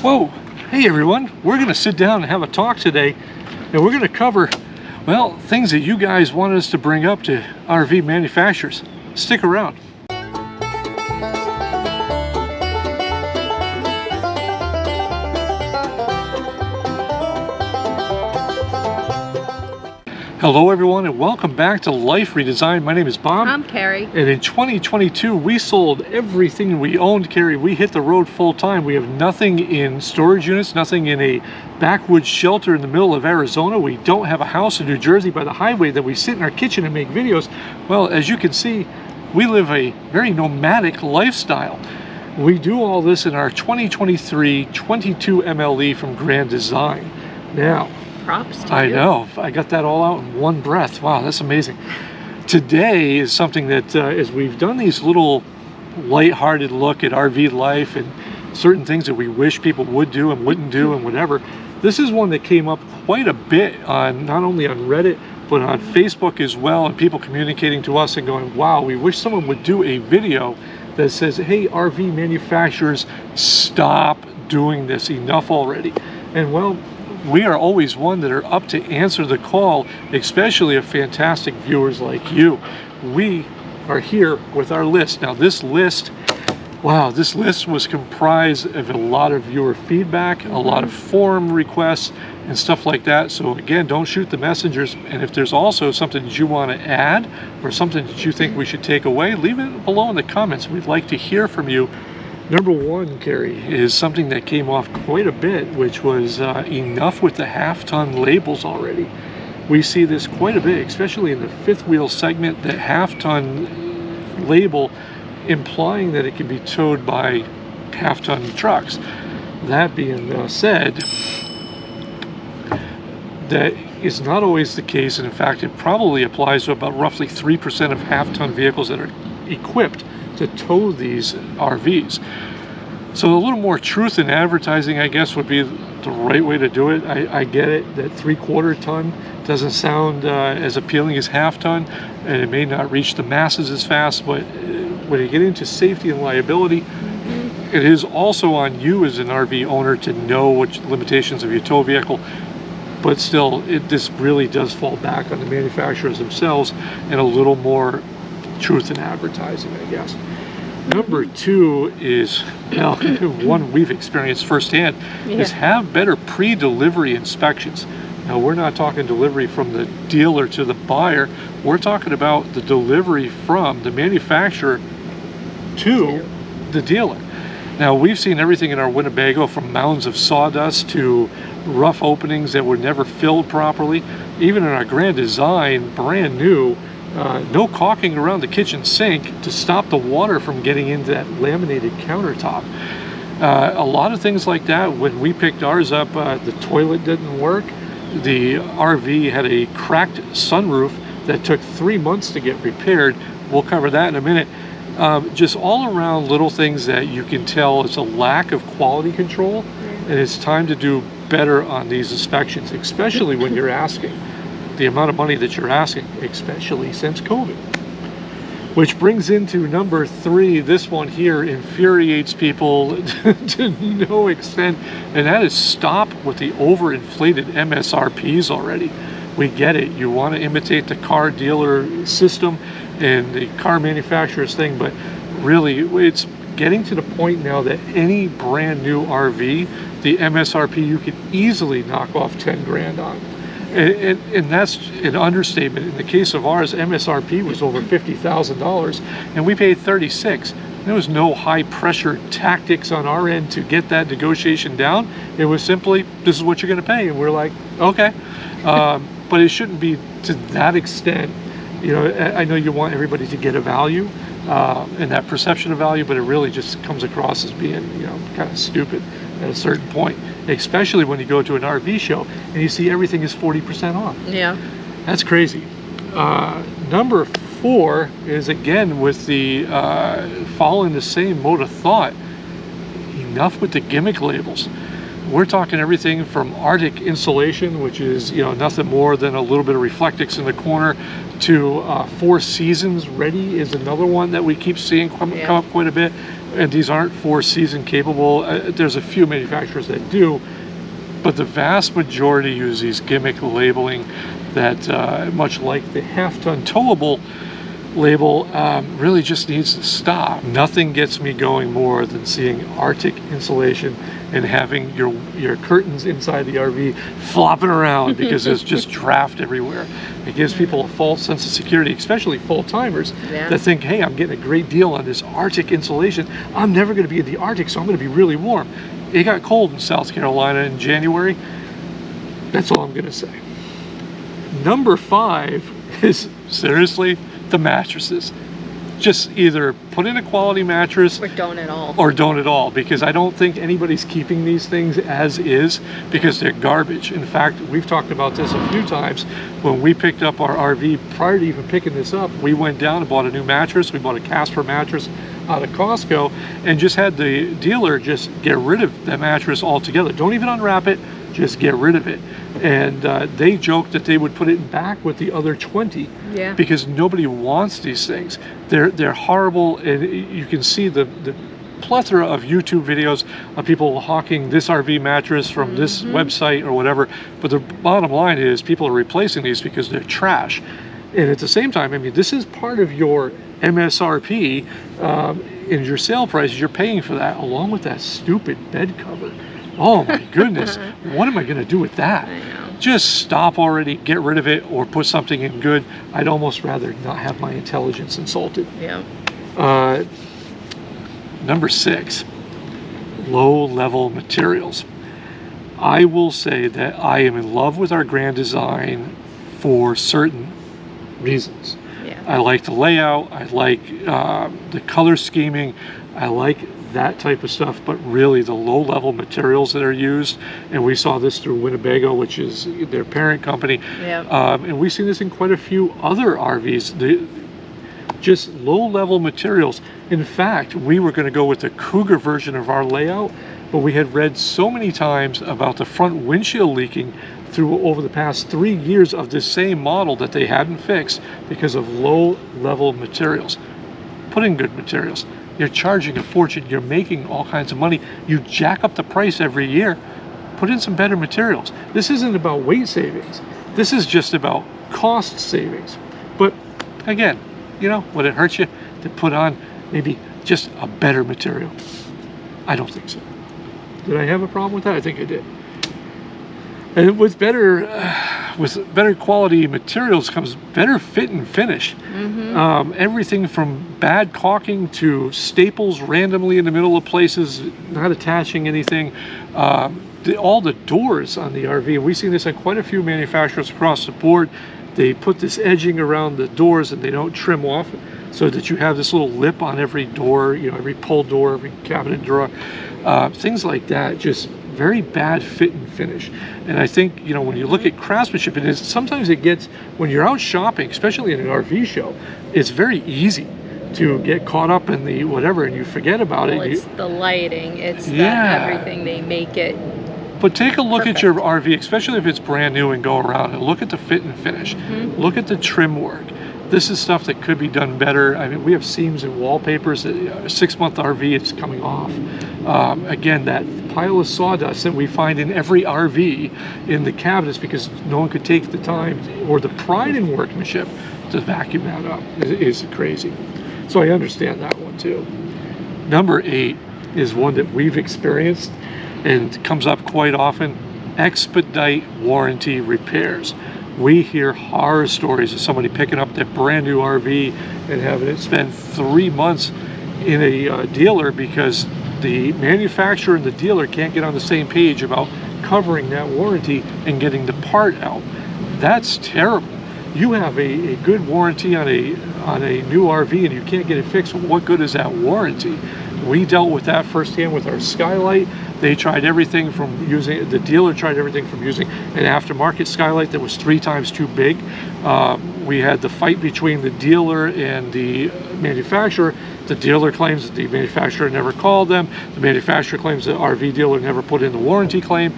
Whoa, hey everyone, we're going to sit down and have a talk today, and we're going to cover, well, things that you guys want us to bring up to RV manufacturers. Stick around. Hello everyone, and welcome back to Life Redesigned. My name is Bob. I'm Carrie. And in 2022, we sold everything we owned, Carrie. We hit the road full time. We have nothing in storage units, nothing in a backwoods shelter in the middle of Arizona. We don't have a house in New Jersey by the highway that we sit in our kitchen and make videos. Well, as you can see, we live a very nomadic lifestyle. We do all this in our 2023 22 MLE from Grand Design. Now, props to I you. know. I got that all out in one breath. Wow, that's amazing. Today is something that as we've done these little lighthearted look at RV life and certain things that we wish people would do and wouldn't do and whatever, this is one that came up quite a bit on not only on Reddit but on Facebook as well, and people communicating to us and going, wow, we wish someone would do a video that says, hey, RV manufacturers, stop doing this, enough already. And well, we are always one that are up to answer the call, especially of fantastic viewers like you. We are here with our list. Now this list, wow, this list was comprised of a lot of viewer feedback, a lot of forum requests and stuff like that. So again, don't shoot the messengers. And if there's also something that you want to add or something that you think we should take away, leave it below in the comments. We'd like to hear from you. Number one, Carrie, is something that came off quite a bit, which was enough with the half-ton labels already. We see this quite a bit, especially in the fifth wheel segment, that half-ton label implying that it can be towed by half-ton trucks. That being said, that is not always the case, and in fact it probably applies to about roughly 3% of half-ton vehicles that are equipped to tow these RVs. So a little more truth in advertising, I guess, would be the right way to do it. I get it that 3/4 ton doesn't sound as appealing as half-ton, and it may not reach the masses as fast, but when you get into safety and liability, it is also on you as an RV owner to know what limitations of your tow vehicle. But still, this really does fall back on the manufacturers themselves and a little more truth in advertising, I guess. Number two is, well, one we've experienced firsthand, is have better pre-delivery inspections. Now, we're not talking delivery from the dealer to the buyer. We're talking about the delivery from the manufacturer to the dealer. Now, we've seen everything in our Winnebago, from mounds of sawdust to rough openings that were never filled properly. Even in our Grand Design, brand new, no caulking around the kitchen sink to stop the water from getting into that laminated countertop. A lot of things like that. When we picked ours up, the toilet didn't work. The RV had a cracked sunroof that took 3 months to get repaired. We'll cover that in a minute. Just all around little things that you can tell it's a lack of quality control, and it's time to do better on these inspections, especially when you're asking the amount of money that you're asking, especially since COVID. Which brings into number three. This one here infuriates people to no extent, and that is stop with the overinflated MSRPs already. We get it. You want to imitate the car dealer system and the car manufacturer's thing, but really it's getting to the point now that any brand new RV, the MSRP, you could easily knock off 10 grand on. And that's an understatement. In the case of ours, MSRP was over $50,000 and we paid 36. There was no high pressure tactics on our end to get that negotiation down. It was simply, this is what you're going to pay, and we're like, okay. But it shouldn't be to that extent. You know, I know you want everybody to get a value and that perception of value, but it really just comes across as being, you know, kind of stupid at a certain point, especially when you go to an RV show and you see everything is 40% off. Yeah. That's crazy. Number four is, again, with the following the same mode of thought, enough with the gimmick labels. We're talking everything from Arctic insulation, which is, you know, nothing more than a little bit of Reflectix in the corner, to 4 Seasons Ready is another one that we keep seeing come up quite a bit. and these aren't 4-season capable. There's a few manufacturers that do, but the vast majority use these Gimmick labeling that, much like the half-ton towable label, really just needs to stop. Nothing gets me going more than seeing Arctic insulation and having your curtains inside the RV flopping around because there's just draft everywhere. It gives people a false sense of security, especially full-timers that think, hey, I'm getting a great deal on this Arctic insulation. I'm never going to be in the Arctic, so I'm going to be really warm. It got cold in South Carolina in January. That's all I'm going to say. Number 5 is, seriously, the mattresses. Just either put in a quality mattress or don't at all. Or don't at all, because I don't think anybody's keeping these things as is because they're garbage. In fact, we've talked about this a few times. When we picked up our RV, prior to even picking this up, we went down and bought a new mattress. We bought a Casper mattress out of Costco and just had the dealer just get rid of the mattress altogether. Don't even unwrap it, just get rid of it. And they joked that they would put it back with the other 20 because nobody wants these things. They're horrible, and you can see the plethora of YouTube videos of people hawking this RV mattress from this website or whatever. But the bottom line is people are replacing these because they're trash. And at the same time, I mean, this is part of your MSRP in your sale prices. You're paying for that along with that stupid bed cover. Oh my goodness, what am I going to do with that? Just stop already, get rid of it, or put something in good. I'd almost rather not have my intelligence insulted. Number 6, low-level materials. I will say that I am in love with our Grand Design for certain reasons. I like the layout, I like the color scheming, I like that type of stuff, but really the low-level materials that are used, and we saw this through Winnebago, which is their parent company, and we've seen this in quite a few other RVs, just low-level materials. In fact, we were going to go with the Cougar version of our layout, but we had read so many times about the front windshield leaking through over the past 3 years of this same model that they hadn't fixed because of low-level materials. Put in good materials. You're charging a fortune. You're making all kinds of money. You jack up the price every year. Put in some better materials. This isn't about weight savings. This is just about cost savings. But again, you know, would it hurt you to put on maybe just a better material? I don't think so. Did I have a problem with that? I think I did. And with better quality materials comes better fit and finish. Everything from bad caulking to staples randomly in the middle of places, not attaching anything. All the doors on the RV, we've seen this on quite a few manufacturers across the board. They put this edging around the doors and they don't trim off so that you have this little lip on every door, you know, every pull door, every cabinet drawer. Things like that, just very bad fit and finish. And I think, you know, when you look at craftsmanship, it is sometimes it gets, when you're out shopping, especially in an RV show, it's very easy to get caught up in the whatever and you forget about it. It's the lighting, it's everything, they make it. But take a look at your RV, especially if it's brand new, and go around and look at the fit and finish. Look at the trim work. This is stuff that could be done better. I mean, we have seams and wallpapers. A 6-month RV, it's coming off. Again, that pile of sawdust that we find in every RV in the cabinets because no one could take the time or the pride in workmanship to vacuum that up is crazy. So I understand that one too. Number 8 is one that we've experienced and comes up quite often: expedite warranty repairs. We hear horror stories of somebody picking up their brand new RV and having it spend 3 months in a dealer because the manufacturer and the dealer can't get on the same page about covering that warranty and getting the part out. That's terrible. You have a good warranty on a new RV and you can't get it fixed. What good is that warranty? We dealt with that firsthand with our Skylight. They tried everything from using, the dealer tried everything from using an aftermarket Skylight that was 3 times too big. We had the fight between the dealer and the manufacturer. The dealer claims that the manufacturer never called them. The manufacturer claims the RV dealer never put in the warranty claim.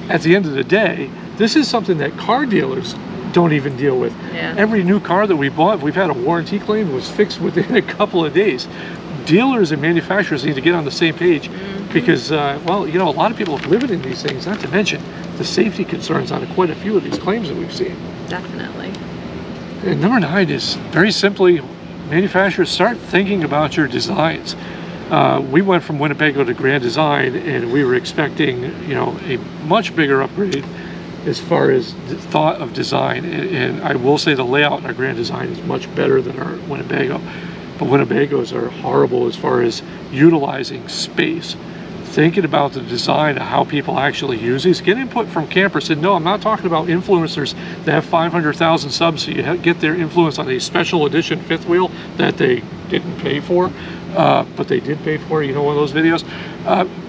At the end of the day, this is something that car dealers don't even deal with. Every new car that we bought, we've had a warranty claim, was fixed within a couple of days. dealers and manufacturers need to get on the same page because, well, you know, a lot of people are living in these things, not to mention the safety concerns on quite a few of these claims that we've seen. Definitely. And number 9 is very simply, manufacturers, start thinking about your designs. We went from Winnebago to Grand Design, and we were expecting, you know, a much bigger upgrade as far as the thought of design. And I will say the layout in our Grand Design is much better than our Winnebago. But Winnebagos are horrible as far as utilizing space. Thinking about the design of how people actually use these, get input from campers. And no, I'm not talking about influencers that have 500,000 subs, so you get their influence on a special edition fifth wheel that they didn't pay for, but they did pay for, you know, one of those videos.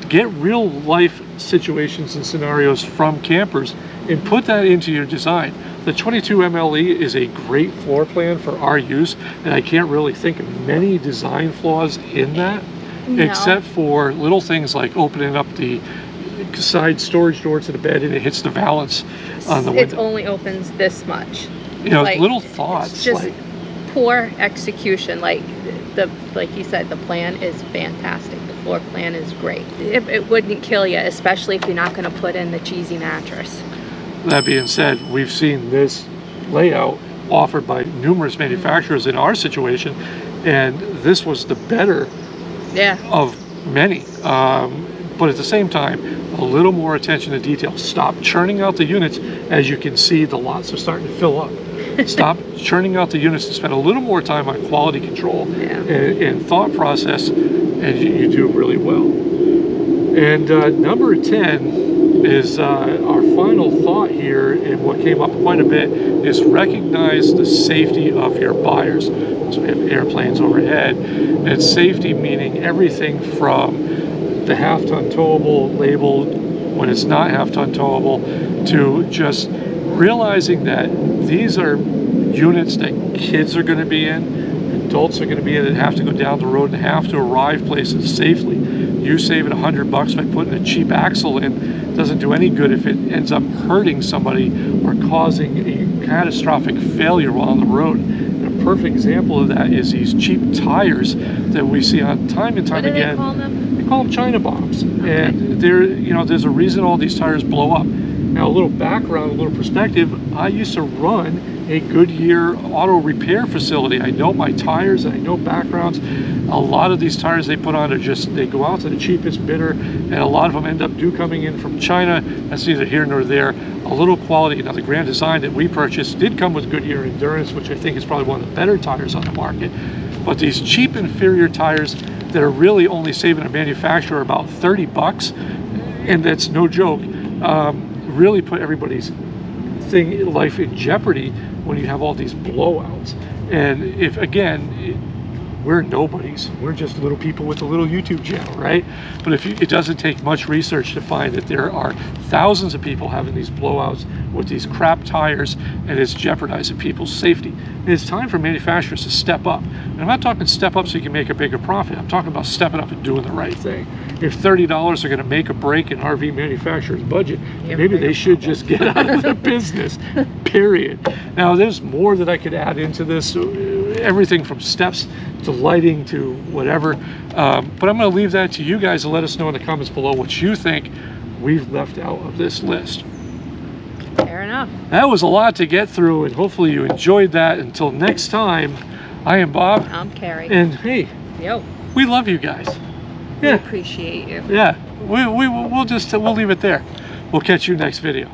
Get real life situations and scenarios from campers and put that into your design. The 22 MLE is a great floor plan for our use, and I can't really think of many design flaws in that. No. Except for little things like opening up the side storage door to the bed and it hits the valance on the window. It only opens this much. You know, like, little thoughts. It's just like poor execution. Like you said, the plan is fantastic. The floor plan is great. It wouldn't kill you, especially if you're not going to put in the cheesy mattress. That being said, we've seen this layout offered by numerous manufacturers in our situation, and this was the better of many, but at the same time, a little more attention to detail. Stop churning out the units. As you can see, the lots are starting to fill up. Stop churning out the units and spend a little more time on quality control and thought process, and you do really well. And number 10 is our final thought here, and what came up quite a bit is recognize the safety of your buyers. So we have airplanes overhead, and safety meaning everything from the half-ton towable labeled when it's not half-ton towable to just realizing that these are units that kids are going to be in, adults are going to be in, and have to go down the road and have to arrive places safely. You saving $100 by putting a cheap axle in doesn't do any good if it ends up hurting somebody or causing a catastrophic failure while on the road. And a perfect example of that is these cheap tires that we see on time and time again. What do they call them? They call them China bombs. Okay. And there's a reason all these tires blow up. Now, a little background, a little perspective. I used to run a Goodyear auto repair facility. I know my tires, and I know backgrounds. A lot of these tires they put on they go out to the cheapest bidder, and a lot of them end up coming in from China. That's neither here nor there. A little quality. Now, the Grand Design that we purchased did come with Goodyear Endurance, which I think is probably one of the better tires on the market. But these cheap inferior tires that are really only saving a manufacturer about $30, and that's no joke, really put everybody's life in jeopardy when you have all these blowouts. And if, again, we're nobodies, we're just little people with a little YouTube channel, right? But it doesn't take much research to find that there are thousands of people having these blowouts with these crap tires, and it's jeopardizing people's safety. And it's time for manufacturers to step up. And I'm not talking step up so you can make a bigger profit. I'm talking about stepping up and doing the right thing. If $30 are going to make or break an RV manufacturer's budget, maybe they should just get out of the business, period. Now, there's more that I could add into this, everything from steps to lighting to whatever. But I'm going to leave that to you guys to let us know in the comments below what you think we've left out of this list. Fair enough. That was a lot to get through, and hopefully you enjoyed that. Until next time, I am Bob. I'm Carrie. And hey, we love you guys. We appreciate you. Yeah, we'll leave it there. We'll catch you next video.